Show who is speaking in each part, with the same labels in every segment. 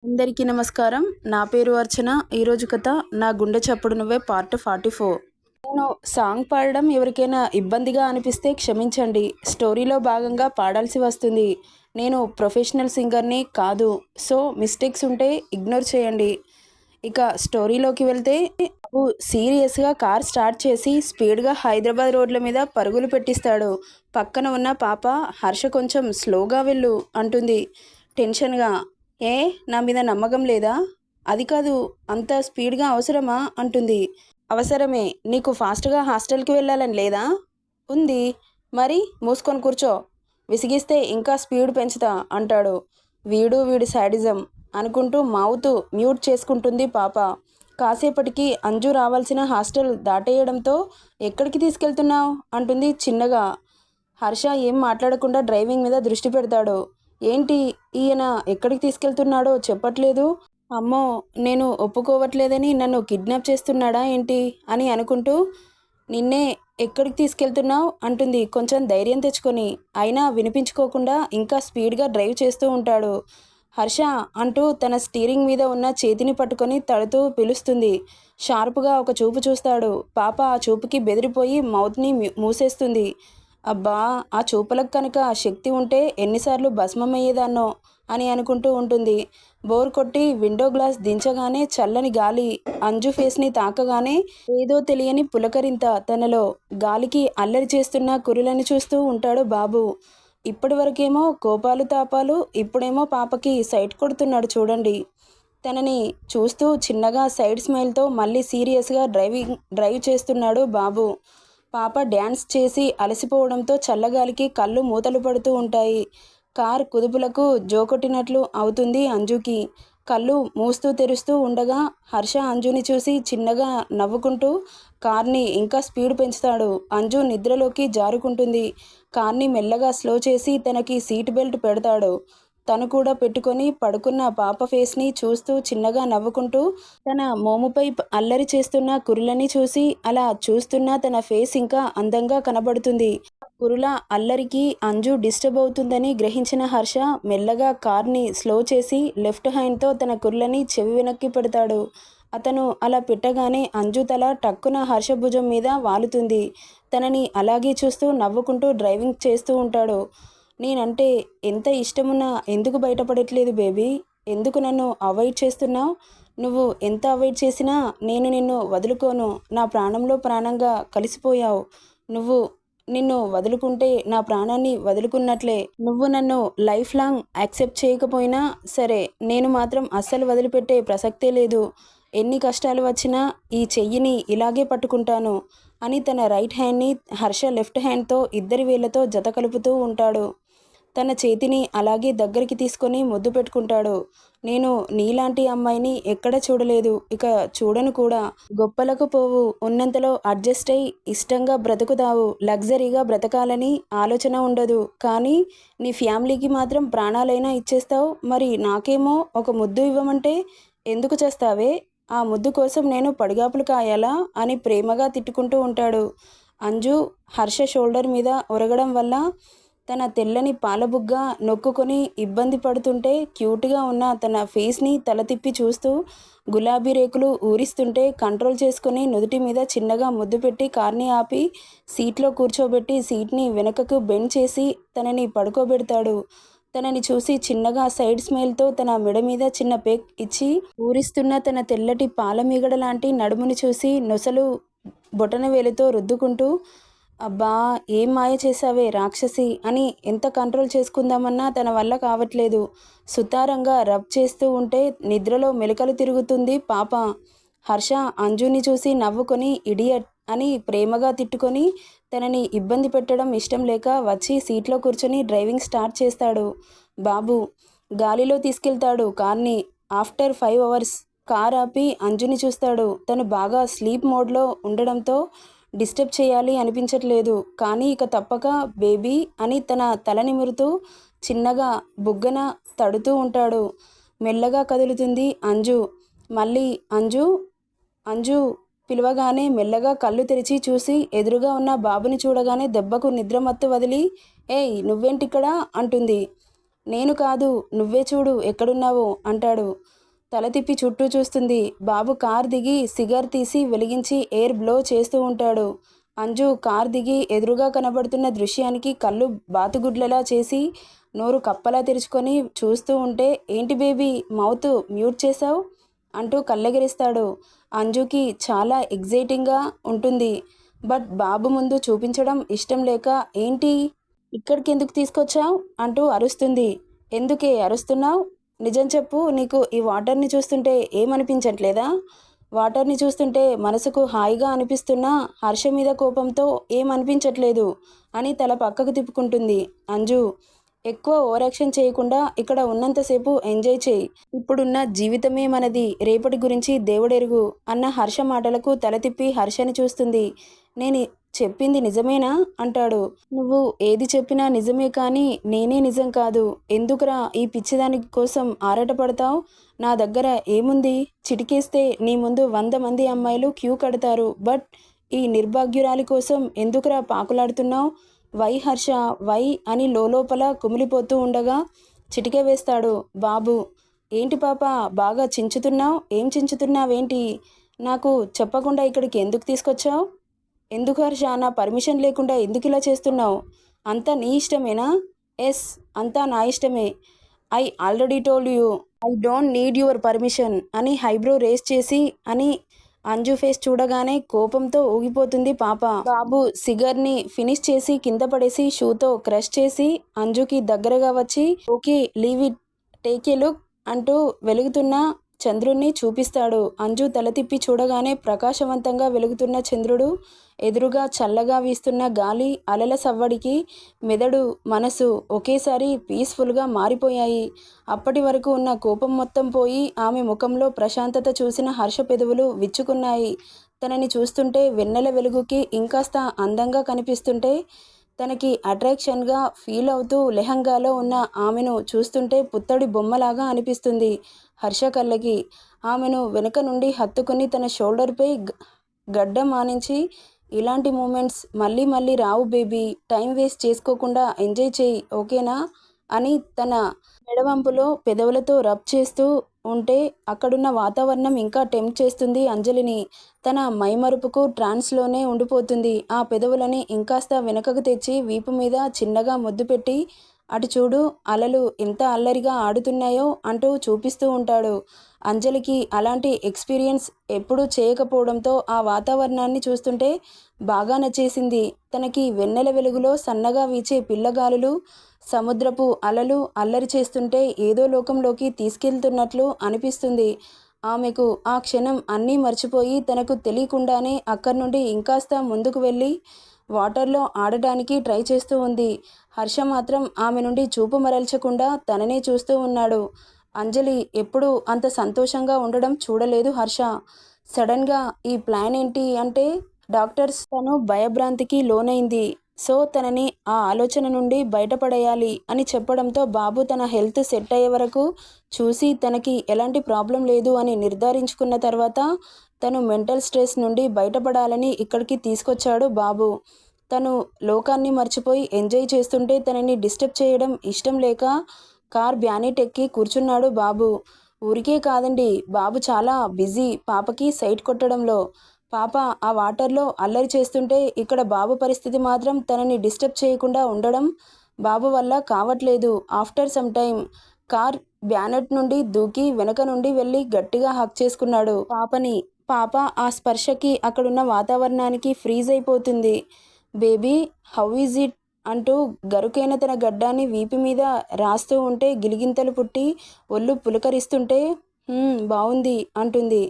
Speaker 1: అందరికీ నమస్కారం. నా పేరు అర్చన. ఈరోజు కథ నా గుండె చప్పుడు నువ్వే పార్ట్ 44. నేను సాంగ్ పాడడం ఎవరికైనా ఇబ్బందిగా అనిపిస్తే క్షమించండి. స్టోరీలో భాగంగా పాడాల్సి వస్తుంది. నేను ప్రొఫెషనల్ సింగర్ని కాదు. సో మిస్టేక్స్ ఉంటే ఇగ్నోర్ చేయండి. ఇక స్టోరీలోకి వెళ్తే బాబు సీరియస్గా కార్ స్టార్ట్ చేసి స్పీడ్గా హైదరాబాద్ రోడ్ల మీద పరుగులు పెట్టిస్తాడు. పక్కన ఉన్న పాప హర్ష కొంచెం స్లోగా వెళ్ళు అంటుంది టెన్షన్గా. ఏ నా మీద నమ్మకం లేదా? అది కాదు, అంత స్పీడ్గా అవసరమా అంటుంది. అవసరమే. నీకు ఫాస్ట్గా హాస్టల్కి వెళ్ళాలని లేదా? ఉంది. మరి మూసుకొని కూర్చో. విసిగిస్తే ఇంకా స్పీడ్ పెంచుతా అంటాడు. వీడి శాడిజం అనుకుంటూ మౌత్ మ్యూట్ చేసుకుంటుంది పాప. కాసేపటికి అంజు రావాల్సిన హాస్టల్ దాటేయడంతో ఎక్కడికి తీసుకెళ్తున్నావు అంటుంది చిన్నగా. హర్ష ఏం మాట్లాడకుండా డ్రైవింగ్ మీద దృష్టి పెడతాడు. ఏంటి ఈయన ఎక్కడికి తీసుకెళ్తున్నాడో చెప్పట్లేదు? అమ్మో, నేను ఒప్పుకోవట్లేదని నన్ను కిడ్నాప్ చేస్తున్నాడా ఏంటి అని అనుకుంటూ నిన్నే ఎక్కడికి తీసుకెళ్తున్నావు అంటుంది కొంచెం ధైర్యం తెచ్చుకొని. అయినా వినిపించుకోకుండా ఇంకా స్పీడ్గా డ్రైవ్ చేస్తూ ఉంటాడు. హర్ష అంటూ తన స్టీరింగ్ మీద ఉన్న చేతిని పట్టుకొని తడుతూ పిలుస్తుంది. షార్ప్గా ఒక చూపు చూస్తాడు. పాప ఆ చూపుకి బెదిరిపోయి మౌత్ని మూసేస్తుంది. అబ్బా, ఆ చూపులకు కనుక శక్తి ఉంటే ఎన్నిసార్లు భస్మమయ్యేదాన్నో అని అనుకుంటూ ఉంటుంది. బోర్ కొట్టి విండో గ్లాస్ దించగానే చల్లని గాలి అంజు ఫేస్ని తాకగానే ఏదో తెలియని పులకరింత తనలో. గాలికి అల్లరి చేస్తున్న కురులని చూస్తూ ఉంటాడు బాబు. ఇప్పటి వరకేమో కోపాలు తాపాలు, ఇప్పుడేమో పాపకి సైట్ కొడుతున్నాడు చూడండి. తనని చూస్తూ చిన్నగా సైడ్ స్మైల్తో మళ్ళీ సీరియస్గా డ్రైవ్ చేస్తున్నాడు బాబు. పాప డ్యాన్స్ చేసి అలసిపోవడంతో చల్లగాలికి కళ్ళు మూతలు పడుతూ ఉంటాయి. కార్ కుదుపులకు జోకొట్టినట్లు అవుతుంది అంజుకి. కళ్ళు మూస్తూ తెరుస్తూ ఉండగా హర్ష అంజుని చూసి చిన్నగా నవ్వుకుంటూ కార్ని ఇంకా స్పీడ్ పెంచుతాడు. అంజు నిద్రలోకి జారుకుంటుంది. కార్ని మెల్లగా స్లో చేసి తనకి సీట్ బెల్ట్ పెడతాడు. తను కూడా పెట్టుకొని పడుకున్న పాప ఫేస్ని చూస్తూ చిన్నగా నవ్వుకుంటూ తన మోముపై అల్లరి చేస్తున్న కురులని చూసి అలా చూస్తున్న తన ఫేస్ ఇంకా అందంగా కనబడుతుంది. కురుల అల్లరికి అంజు డిస్టర్బ్ అవుతుందని గ్రహించిన హర్ష మెల్లగా కార్ని స్లో చేసి లెఫ్ట్ హ్యాండ్తో తన కురులని చెవి వెనక్కి పెడతాడు. అతను అలా పెట్టగానే అంజు తల టక్కున హర్ష భుజం మీద వాలుతుంది. తనని అలాగే చూస్తూ నవ్వుకుంటూ డ్రైవింగ్ చేస్తూ ఉంటాడు. నేనంటే ఎంత ఇష్టమున్నా ఎందుకు బయటపడట్లేదు బేబీ? ఎందుకు నన్ను అవాయిడ్ చేస్తున్నావు? నువ్వు ఎంత అవాయిడ్ చేసినా నేను నిన్ను వదులుకోను. నా ప్రాణంలో ప్రాణంగా కలిసిపోయావు నువ్వు. నిన్ను వదులుకుంటే నా ప్రాణాన్ని వదులుకున్నట్లే. నువ్వు నన్ను లైఫ్ లాంగ్ యాక్సెప్ట్ చేయకపోయినా సరే, నేను మాత్రం అస్సలు వదిలిపెట్టే ప్రసక్తే లేదు. ఎన్ని కష్టాలు వచ్చినా ఈ చెయ్యిని ఇలాగే పట్టుకుంటాను అని తన రైట్ హ్యాండ్ని హర్ష లెఫ్ట్ హ్యాండ్తో ఇద్దరి వేళ్లతో జత కలుపుతూ ఉంటాడు. తన చేతిని అలాగే దగ్గరికి తీసుకొని ముద్దు పెట్టుకుంటాడు. నేను నీలాంటి అమ్మాయిని ఎక్కడ చూడలేదు, ఇక చూడను కూడా. గొప్పలకు పోవు, ఉన్నంతలో అడ్జస్ట్ అయి ఇష్టంగా బ్రతుకుతావు. లగ్జరీగా బ్రతకాలని ఆలోచన ఉండదు. కానీ నీ ఫ్యామిలీకి మాత్రం ప్రాణాలైనా ఇచ్చేస్తావు. మరి నాకేమో ఒక ముద్దు ఇవ్వమంటే ఎందుకు చేస్తావే? ఆ ముద్దు కోసం నేను పడిగాపులు కాయాలా అని ప్రేమగా తిట్టుకుంటూ ఉంటాడు. అంజు హర్ష షోల్డర్ మీద ఒరగడం వల్ల తన తెల్లని పాలబుగ్గ నొక్కుకొని ఇబ్బంది పడుతుంటే క్యూట్గా ఉన్న తన ఫేస్ని తల తిప్పి చూస్తూ గులాబీ రేకులు ఊరిస్తుంటే కంట్రోల్ చేసుకుని నుదుటి మీద చిన్నగా ముద్దు పెట్టి కార్ని ఆపి సీట్లో కూర్చోబెట్టి సీట్ని వెనకకు బెండ్ చేసి తనని పడుకోబెడతాడు. తనని చూసి చిన్నగా సైడ్ స్మైల్తో తన మెడ మీద చిన్న పేక్ ఇచ్చి ఊరిస్తున్న తన తెల్లటి పాలమీగడ లాంటి నడుముని చూసి నొసలు బొటన వేలుతో రుద్దుకుంటూ అబ్బా, ఏం మాయ చేసావే రాక్షసి అని ఎంత కంట్రోల్ చేసుకుందామన్నా తన వల్ల కావట్లేదు. సుతారంగా రబ్ చేస్తూ ఉంటే నిద్రలో మెలికలు తిరుగుతుంది పాప. హర్ష అంజుని చూసి నవ్వుకొని ఇడియట్ అని ప్రేమగా తిట్టుకొని తనని ఇబ్బంది పెట్టడం ఇష్టం లేక వచ్చి సీట్లో కూర్చొని డ్రైవింగ్ స్టార్ట్ చేస్తాడు. బాబు గాలిలో తీసుకెళ్తాడు కార్ని. ఆఫ్టర్ 5 hours కార్ ఆపి అంజుని చూస్తాడు. తను బాగా స్లీప్ మోడ్లో ఉండడంతో డిస్టర్బ్ చేయాలి అనిపించట్లేదు. కానీ ఇక తప్పక బేబీ అని తన తల నిమురుతూ చిన్నగా బుగ్గన తడుతూ ఉంటాడు. మెల్లగా కదులుతుంది అంజు. మళ్ళీ అంజు అంజు పిలవగానే మెల్లగా కళ్ళు తెరిచి చూసి ఎదురుగా ఉన్న బాబుని చూడగానే దెబ్బకు నిద్రమత్తు వదిలి ఏయ్ నువ్వేంటిక్కడ అంటుంది. నేను కాదు, నువ్వే చూడు ఎక్కడున్నావో అంటాడు. తల తిప్పి చుట్టూ చూస్తుంది. బాబు కార్ దిగి సిగార్ తీసి వెలిగించి ఎయిర్ బ్లో చేస్తూ ఉంటాడు. అంజు కార్ దిగి ఎదురుగా కనబడుతున్న దృశ్యానికి కళ్ళు బాతుగుడ్లలా చేసి నోరు కప్పలా తెరుచుకొని చూస్తూ ఉంటే, ఏంటి బేబీ మౌత్ మ్యూట్ చేశావు అంటూ కళ్ళెగిరిస్తాడు. అంజుకి చాలా ఎగ్జైటింగ్గా ఉంటుంది. బట్ బాబు ముందు చూపించడం ఇష్టం లేక, ఏంటి ఇక్కడికి ఎందుకు తీసుకొచ్చావు అంటూ అరుస్తుంది. ఎందుకే అరుస్తున్నావు? నిజం చెప్పు, నీకు ఈ వాటర్ని చూస్తుంటే ఏమనిపించట్లేదా? వాటర్ని చూస్తుంటే మనసుకు హాయిగా అనిపిస్తున్నా హర్ష మీద కోపంతో ఏమనిపించట్లేదు అని తల పక్కకు తిప్పుకుంటుంది. అంజు, ఎక్కువ ఓవరాక్షన్ చేయకుండా ఇక్కడ ఉన్నంతసేపు ఎంజాయ్ చేయి. ఇప్పుడున్న జీవితమే మనది, రేపటి గురించి దేవుడెరుగు అన్న హర్ష మాటలకు తల తిప్పి హర్షని చూస్తుంది. నేను చెప్పింది నిజమేనా అంటాడు. నువ్వు ఏది చెప్పినా నిజమే, కానీ నేనే నిజం కాదు. ఎందుకురా ఈ పిచ్చిదాని కోసం ఆరాటపడతావు? నా దగ్గర ఏముంది? చిటికేస్తే నీ ముందు 100 మంది అమ్మాయిలు క్యూ కడతారు. బట్ ఈ నిర్భాగ్యురాలి కోసం ఎందుకురా పాకులాడుతున్నావు? వై హర్ష వై అని లోపల కుమిలిపోతూ ఉండగా చిటికే వేస్తాడు బాబు. ఏంటి పాప బాగా చించుతున్నావు? ఏం చించుతున్నావేంటి? నాకు చెప్పకుండా ఇక్కడికి ఎందుకు తీసుకొచ్చావు? ఎందుకు హర్ష, నా పర్మిషన్ లేకుండా ఎందుకు ఇలా చేస్తున్నావు? అంతా నీ ఇష్టమేనా? ఎస్, అంతా నా ఇష్టమే. I already told you I don't need your permission అని హైబ్రో రేస్ చేసి అని అంజు ఫేస్ చూడగానే కోపంతో ఊగిపోతుంది పాప. బాబు సిగర్ని ఫినిష్ చేసి కింద పడేసి షూతో క్రష్ చేసి అంజుకి దగ్గరగా వచ్చి, okay leave it, take a look అంటూ వెలుగుతున్న చంద్రుణ్ణి చూపిస్తాడు. అంజు తల తిప్పి చూడగానే ప్రకాశవంతంగా వెలుగుతున్న చంద్రుడు ఎదురుగా చల్లగా వీస్తున్న గాలి అలల సవ్వడికి మెదడు మనసు ఒకేసారి పీస్ఫుల్గా మారిపోయాయి. అప్పటి వరకు ఉన్న కోపం మొత్తం పోయి ఆమె ముఖంలో ప్రశాంతత చూసిన హర్ష పెదవులు విచ్చుకున్నాయి. తనని చూస్తుంటే వెన్నెల వెలుగుకి ఇంకాస్త అందంగా కనిపిస్తుంటే, తనకి అట్రాక్షన్గా ఫీల్ అవుతూ లెహంగాలో ఉన్న ఆమెను చూస్తుంటే పుత్తడి బొమ్మలాగా అనిపిస్తుంది హర్ష కళ్ళకి. ఆమెను వెనుక నుండి హత్తుకుని తన షోల్డర్పై గడ్డం ఆనించి, ఇలాంటి మూమెంట్స్ మళ్ళీ మళ్ళీ రావు బేబీ, టైం వేస్ట్ చేసుకోకుండా ఎంజాయ్ చేయి, ఓకేనా అని తన మెడవంపులో పెదవులతో రబ్ చేస్తూ ఉంటే అక్కడున్న వాతావరణం ఇంకా టెంప్ట్ చేస్తుంది అంజలిని. తన మైమరుపుకు ట్రాన్స్లోనే ఉండిపోతుంది. ఆ పెదవులని ఇంకాస్త వెనకకు తెచ్చి వీపు మీద చిన్నగా ముద్దు పెట్టి, అటు చూడు అలలు ఎంత అల్లరిగా ఆడుతున్నాయో అంటూ చూపిస్తూ ఉంటాడు. అంజలికి అలాంటి ఎక్స్పీరియన్స్ ఎప్పుడూ చేయకపోవడంతో ఆ వాతావరణాన్ని చూస్తుంటే బాగా నచ్చేసింది. తనకి వెన్నెల వెలుగులో సన్నగా వీచే పిల్లగాలులు, సముద్రపు అలలు అల్లరి చేస్తుంటే ఏదో లోకంలోకి తీసుకెళ్తున్నట్లు అనిపిస్తుంది ఆమెకు. ఆ క్షణం అన్నీ మర్చిపోయి తనకు తెలియకుండానే అక్కడి నుండి ఇంకాస్త ముందుకు వెళ్ళి వాటర్లో ఆడటానికి ట్రై చేస్తూ ఉంది. హర్ష మాత్రం ఆమె నుండి చూపు మరల్చకుండా తననే చూస్తూ ఉన్నాడు. అంజలి ఎప్పుడూ అంత సంతోషంగా ఉండడం చూడలేదు హర్ష. సడన్గా ఈ ప్లాన్ ఏంటి అంటే, డాక్టర్స్ తను భయభ్రాంతికి లోనైంది, సో తనని ఆ ఆలోచన నుండి బయటపడేయాలి అని చెప్పడంతో బాబు తన హెల్త్ సెట్ అయ్యే వరకు చూసి తనకి ఎలాంటి ప్రాబ్లం లేదు అని నిర్ధారించుకున్న తర్వాత తను మెంటల్ స్ట్రెస్ నుండి బయటపడాలని ఇక్కడికి తీసుకొచ్చాడు బాబు. తను లోకాన్ని మర్చిపోయి ఎంజాయ్ చేస్తుంటే తనని డిస్టర్బ్ చేయడం ఇష్టం లేక కార్ బ్యానెట్ ఎక్కి కూర్చున్నాడు బాబు. ఊరికే కాదండి, బాబు చాలా బిజీ పాపకి సైట్ కొట్టడంలో. పాప ఆ వాటర్లో అల్లరి చేస్తుంటే ఇక్కడ బాబు పరిస్థితి మాత్రం తనని డిస్టర్బ్ చేయకుండా ఉండడం బాబు వల్ల కావట్లేదు. After some time car bonnet నుండి దూకి వెనక నుండి వెళ్ళి గట్టిగా హక్ చేసుకున్నాడు పాపని. పాప ఆ స్పర్శకి అక్కడున్న వాతావరణానికి ఫ్రీజ్ అయిపోతుంది. బేబీ హౌ ఈజ్ ఇట్ అంటూ గరుకైన తన గడ్డాన్ని వీపు మీద రాస్తూ ఉంటే గిలిగింతలు పుట్టి ఒళ్ళు పులకరిస్తుంటే, బాగుంది అంటుంది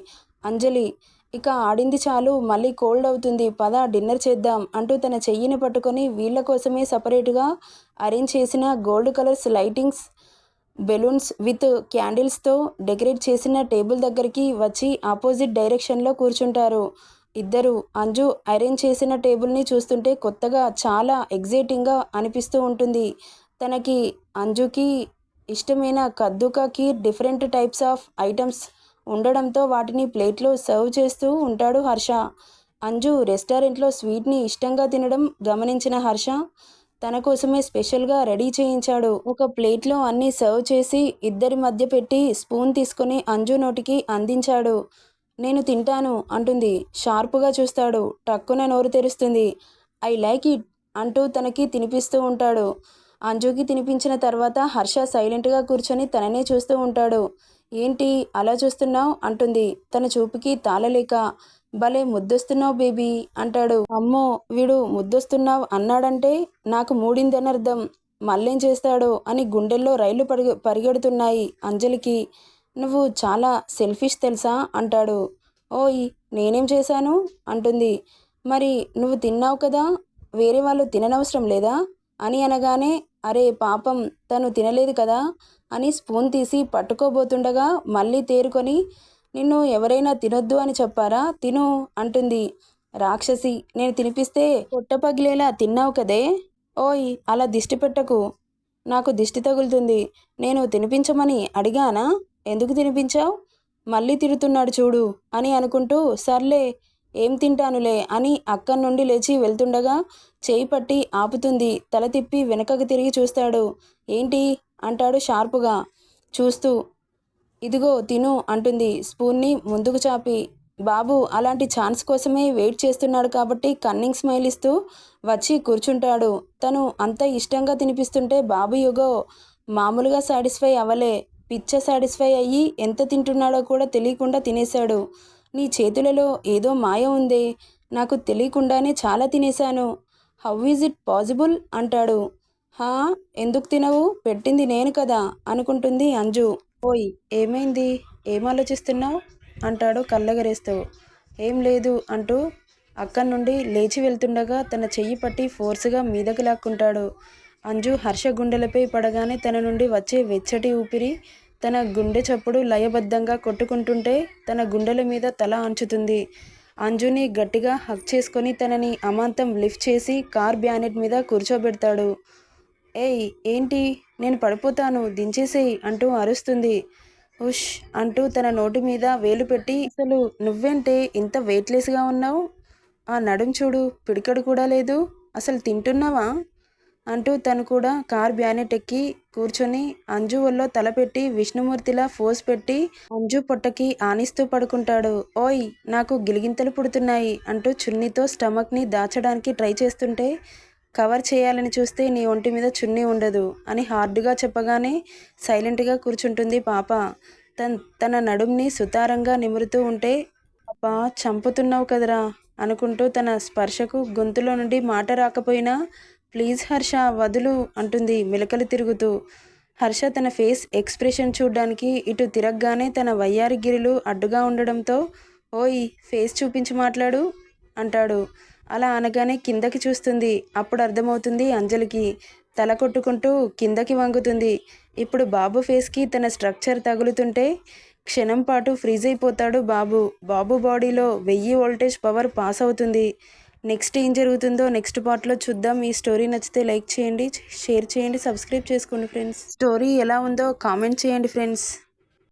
Speaker 1: అంజలి. ఇక ఆడింది చాలు, మళ్ళీ కోల్డ్ అవుతుంది, పద డిన్నర్ చేద్దాం అంటూ తన చెయ్యిని పట్టుకొని వీళ్ళ కోసమే సపరేట్గా అరేంజ్ చేసిన gold colours lightings, balloons with క్యాండిల్స్తో డెకరేట్ చేసిన టేబుల్ దగ్గరికి వచ్చి ఆపోజిట్ డైరెక్షన్లో కూర్చుంటారు ఇద్దరు. అంజు అరేంజ్ చేసిన టేబుల్ని చూస్తుంటే కొత్తగా చాలా ఎగ్జైటింగ్గా అనిపిస్తూ ఉంటుంది తనకి. అంజుకి ఇష్టమైన కద్దుకా kheer different types of items ఉండడంతో వాటిని ప్లేట్లో సర్వ్ చేస్తూ ఉంటాడు హర్ష. అంజు రెస్టారెంట్లో స్వీట్ని ఇష్టంగా తినడం గమనించిన హర్ష తన కోసమే స్పెషల్గా రెడీ చేయించాడు. ఒక ప్లేట్లో అన్నీ సర్వ్ చేసి ఇద్దరి మధ్య పెట్టి స్పూన్ తీసుకొని అంజు నోటికి అందించాడు. నేను తింటాను అంటుంది. షార్పుగా చూస్తాడు. టక్కున నోరు తెరుస్తుంది. ఐ లైక్ ఇట్ అంటూ తనకి తినిపిస్తూ ఉంటాడు. అంజుకి తినిపించిన తర్వాత హర్ష సైలెంట్గా కూర్చొని తననే చూస్తూ ఉంటాడు. ఏంటి అలా చూస్తున్నావు అంటుంది తన చూపుకి తాళలేక. భలే ముద్దొస్తున్నావు బేబీ అంటాడు. అమ్మో వీడు ముద్దొస్తున్నావు అన్నాడంటే నాకు మూడిందనర్థం. మళ్ళేం చేస్తాడో అని గుండెల్లో రైళ్లు పరిగెడుతున్నాయి అంజలికి. నువ్వు చాలా సెల్ఫిష్ తెలుసా అంటాడు. ఓయ్ నేనేం చేశాను అంటుంది. మరి నువ్వు తిన్నావు కదా, వేరే వాళ్ళు తిననవసరం లేదా అని అనగానే అరే పాపం తను తినలేదు కదా అని స్పూన్ తీసి పట్టుకోబోతుండగా మళ్ళీ తేరుకొని నిన్ను ఎవరైనా తినొద్దు అని చెప్పారా, తిను అంటుంది. రాక్షసి, నేను తినిపిస్తే పొట్ట పగిలేలా తిన్నావు కదే. ఓయ్ అలా దిష్టి పెట్టకు, నాకు దిష్టి తగులుతుంది. నేను తినిపించమని అడిగానా, ఎందుకు తినిపించావు, మళ్ళీ తిడుతున్నాడు చూడు అని అనుకుంటూ సర్లే ఏం తింటానులే అని అక్కడి నుండి లేచి వెళ్తుండగా చేయి పట్టి ఆపుతుంది. తల తిప్పి వెనకకు తిరిగి చూస్తాడు. ఏంటి అంటాడు షార్పుగా చూస్తూ. ఇదిగో తిను అంటుంది స్పూన్ని ముందుకు చాపి. బాబు అలాంటి ఛాన్స్ కోసమే వెయిట్ చేస్తున్నాడు కాబట్టి కన్నింగ్ స్మైల్ ఇస్తూ వచ్చి కూర్చుంటాడు. తను అంత ఇష్టంగా తినిపిస్తుంటే బాబు యుగో మామూలుగా సాటిస్ఫై అవ్వలే, పిచ్చ సాటిస్ఫై అయ్యి ఎంత తింటున్నాడో కూడా తెలియకుండా తినేశాడు. నీ చేతులలో ఏదో మాయ ఉందే, నాకు తెలియకుండానే చాలా తినేశాను. హౌ ఈజ్ ఇట్ పాసిబుల్ అంటాడు. హా ఎందుకు తినవు, పెట్టింది నేను కదా అనుకుంటుంది అంజు. ఓయ్ ఏమైంది, ఏం ఆలోచిస్తున్నావు అంటాడు కళ్ళగరేస్తూ. ఏం లేదు అంటూ అక్కడి నుండి లేచి వెళ్తుండగా తన చెయ్యి పట్టి ఫోర్స్గా మీదకి లాక్కుంటాడు. అంజు హర్ష గుండెలపై పడగానే తన నుండి వచ్చే వెచ్చటి ఊపిరి తన గుండె చప్పుడు లయబద్ధంగా కొట్టుకుంటుంటే తన గుండెల మీద తల అంచుతుంది. అంజుని గట్టిగా హక్ చేసుకొని తనని అమాంతం లిఫ్ట్ చేసి కార్ బ్యానెట్ మీద కూర్చోబెడతాడు. ఏయ్ ఏంటి, నేను పడిపోతాను దించేసేయి అంటూ అరుస్తుంది. ఉష్ అంటూ తన నోటి మీద వేలు పెట్టి అసలు నువ్వేంటే ఇంత వెయిట్లెస్గా ఉన్నావు, ఆ నడుం చూడు పిడికడు కూడా లేదు, అసలు తింటున్నావా అంటూ తను కూడా కార్ బ్యానెట్ ఎక్కి కూర్చొని అంజు ఒళ్ళో తలపెట్టి విష్ణుమూర్తిలా ఫోర్స్ పెట్టి అంజు పొట్టకి ఆనిస్తూ పడుకుంటాడు. ఓయ్ నాకు గిలిగింతలు పుడుతున్నాయి అంటూ చున్నీతో స్టమక్ని దాచడానికి ట్రై చేస్తుంటే కవర్ చేయాలని చూస్తే నీ ఒంటి మీద చున్నీ ఉండదు అని హార్డ్గా చెప్పగానే సైలెంట్గా కూర్చుంటుంది పాప. తన నడుంని సుతారంగా నిమురుతూ ఉంటే పాప చంపుతున్నావు కదరా అనుకుంటూ తన స్పర్శకు గొంతులో నుండి మాట రాకపోయినా ప్లీజ్ హర్ష వదులు అంటుంది మెలకలు తిరుగుతూ. హర్ష తన ఫేస్ ఎక్స్ప్రెషన్ చూడ్డానికి ఇటు తిరగగానే తన వయ్యారి గిరిలు అడ్డుగా ఉండడంతో ఓయ్ ఫేస్ చూపించి మాట్లాడు అంటాడు. అలా అనగానే కిందకి చూస్తుంది. అప్పుడు అర్థమవుతుంది అంజలికి. తల కొట్టుకుంటూ కిందకి వంగుతుంది. ఇప్పుడు బాబు ఫేస్కి తన స్ట్రక్చర్ తగులుతుంటే క్షణం పాటు ఫ్రీజ్ అయిపోతాడు బాబు. బాబు బాడీలో 1000 వోల్టేజ్ పవర్ పాస్ అవుతుంది. నెక్స్ట్ ఏం జరుగుతుందో నెక్స్ట్ పార్ట్లో చూద్దాం. ఈ స్టోరీ నచ్చితే లైక్ చేయండి, షేర్ చేయండి, సబ్స్క్రైబ్ చేసుకోండి ఫ్రెండ్స్. స్టోరీ ఎలా ఉందో కామెంట్ చేయండి ఫ్రెండ్స్.